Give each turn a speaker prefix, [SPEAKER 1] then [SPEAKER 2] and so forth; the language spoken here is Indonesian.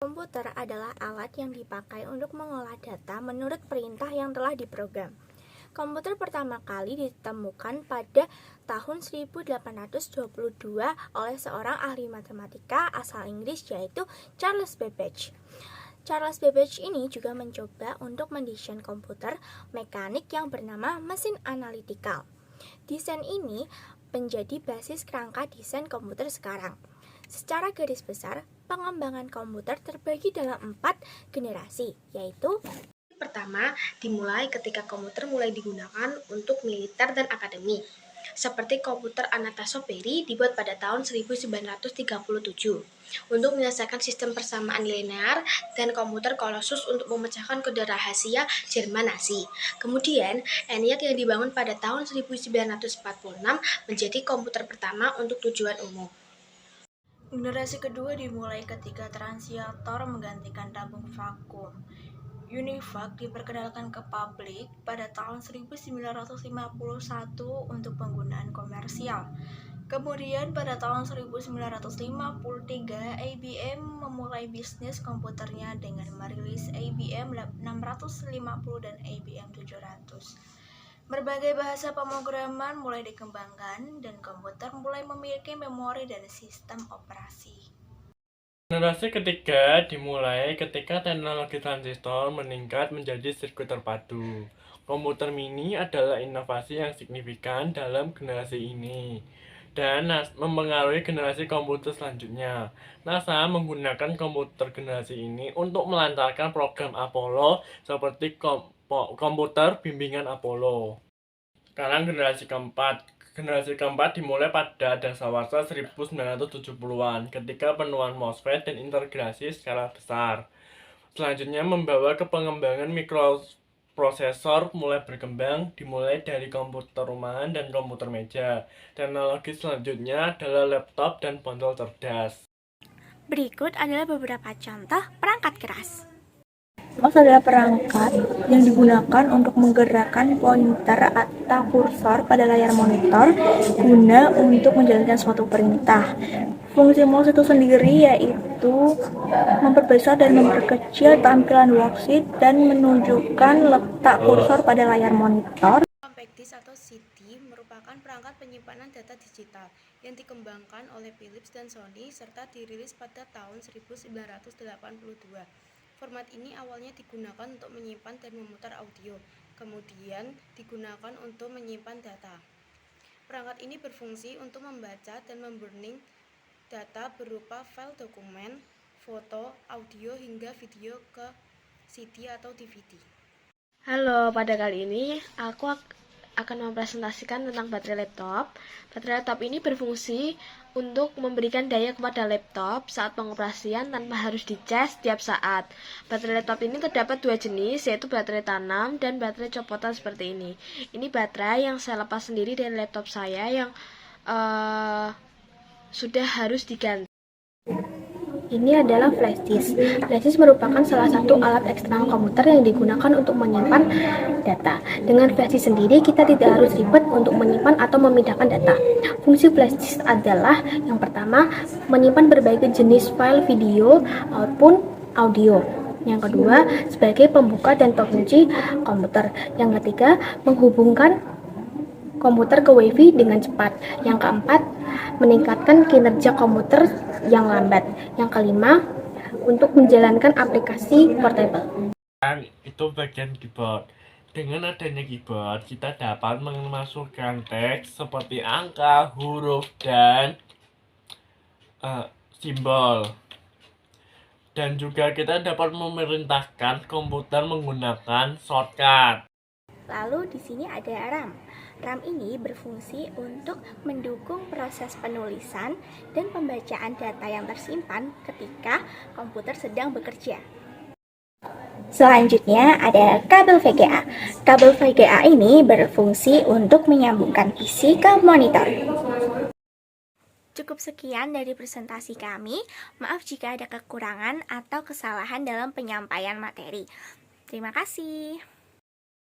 [SPEAKER 1] Komputer adalah alat yang dipakai untuk mengolah data menurut perintah yang telah diprogram. Komputer pertama kali ditemukan pada tahun 1822 oleh seorang ahli matematika asal Inggris yaitu Charles Babbage. Charles Babbage ini juga mencoba untuk mendesain komputer mekanik yang bernama mesin analytical. Desain ini menjadi basis kerangka desain komputer sekarang. Secara garis besar, pengembangan komputer terbagi dalam 4 generasi, yaitu
[SPEAKER 2] pertama dimulai ketika komputer mulai digunakan untuk militer dan akademik, seperti komputer Anatolia dibuat pada tahun 1937 untuk menyelesaikan sistem persamaan linear dan komputer Colossus untuk memecahkan kode rahasia Jerman Nazi. Kemudian, ENIAC yang dibangun pada tahun 1946 menjadi komputer pertama untuk tujuan umum.
[SPEAKER 3] Generasi kedua dimulai ketika transiator menggantikan tabung vakum. UNIVAC diperkenalkan ke publik pada tahun 1951 untuk penggunaan komersial. Kemudian pada tahun 1953, IBM memulai bisnis komputernya dengan merilis IBM 650 dan IBM 700. Berbagai bahasa pemrograman mulai dikembangkan dan komputer mulai memiliki memori dan sistem operasi.
[SPEAKER 4] Generasi ketiga dimulai ketika teknologi transistor meningkat menjadi sirkuit terpadu. Komputer mini adalah inovasi yang signifikan dalam generasi ini dan mempengaruhi generasi komputer selanjutnya. NASA menggunakan komputer generasi ini untuk melancarkan program Apollo seperti komputer bimbingan Apollo. Sekarang generasi keempat. Generasi keempat dimulai pada dasawarsa 1970-an ketika penemuan MOSFET dan integrasi skala besar. Selanjutnya membawa ke pengembangan mikroprosesor mulai berkembang dimulai dari komputer rumahan dan komputer meja. Teknologi selanjutnya adalah laptop dan ponsel cerdas.
[SPEAKER 1] Berikut adalah beberapa contoh perangkat keras.
[SPEAKER 3] Mouse adalah perangkat yang digunakan untuk menggerakkan pointer atau kursor pada layar monitor guna untuk menjalankan suatu perintah. Fungsi mouse itu sendiri yaitu memperbesar dan memperkecil tampilan worksheet dan menunjukkan letak kursor pada layar monitor.
[SPEAKER 2] Compact Disc atau CD merupakan perangkat penyimpanan data digital yang dikembangkan oleh Philips dan Sony serta dirilis pada tahun 1982. Format ini awalnya digunakan untuk menyimpan dan memutar audio, kemudian digunakan untuk menyimpan data. Perangkat ini berfungsi untuk membaca dan memburning data berupa file dokumen, foto, audio, hingga video ke CD atau DVD.
[SPEAKER 5] Halo, pada kali ini aku akan mempresentasikan tentang baterai laptop. Baterai laptop ini berfungsi untuk memberikan daya kepada laptop saat pengoperasian tanpa harus dicas setiap saat. Baterai laptop ini terdapat dua jenis, yaitu baterai tanam dan baterai copotan seperti ini. Ini baterai yang saya lepas sendiri dari laptop saya yang sudah harus diganti.
[SPEAKER 3] Ini adalah flash disk. Flash disk merupakan salah satu alat eksternal komputer yang digunakan untuk menyimpan data. Dengan flash disk sendiri, kita tidak harus ribet untuk menyimpan atau memindahkan data. Fungsi flash disk adalah yang pertama, menyimpan berbagai jenis file video maupun audio. Yang kedua, sebagai pembuka dan pengunci komputer. Yang ketiga, menghubungkan komputer ke WiFi dengan cepat. Yang keempat, meningkatkan kinerja komputer yang lambat. Yang kelima, untuk menjalankan aplikasi portable.
[SPEAKER 4] Dan itu bagian keyboard. Dengan adanya keyboard, kita dapat memasukkan teks seperti angka, huruf, dan simbol. Dan juga kita dapat memerintahkan komputer menggunakan shortcut.
[SPEAKER 1] Lalu di sini ada RAM. RAM ini berfungsi untuk mendukung proses penulisan dan pembacaan data yang tersimpan ketika komputer sedang bekerja. Selanjutnya ada kabel VGA. Kabel VGA ini berfungsi untuk menyambungkan PC ke monitor. Cukup sekian dari presentasi kami. Maaf jika ada kekurangan atau kesalahan dalam penyampaian materi. Terima kasih.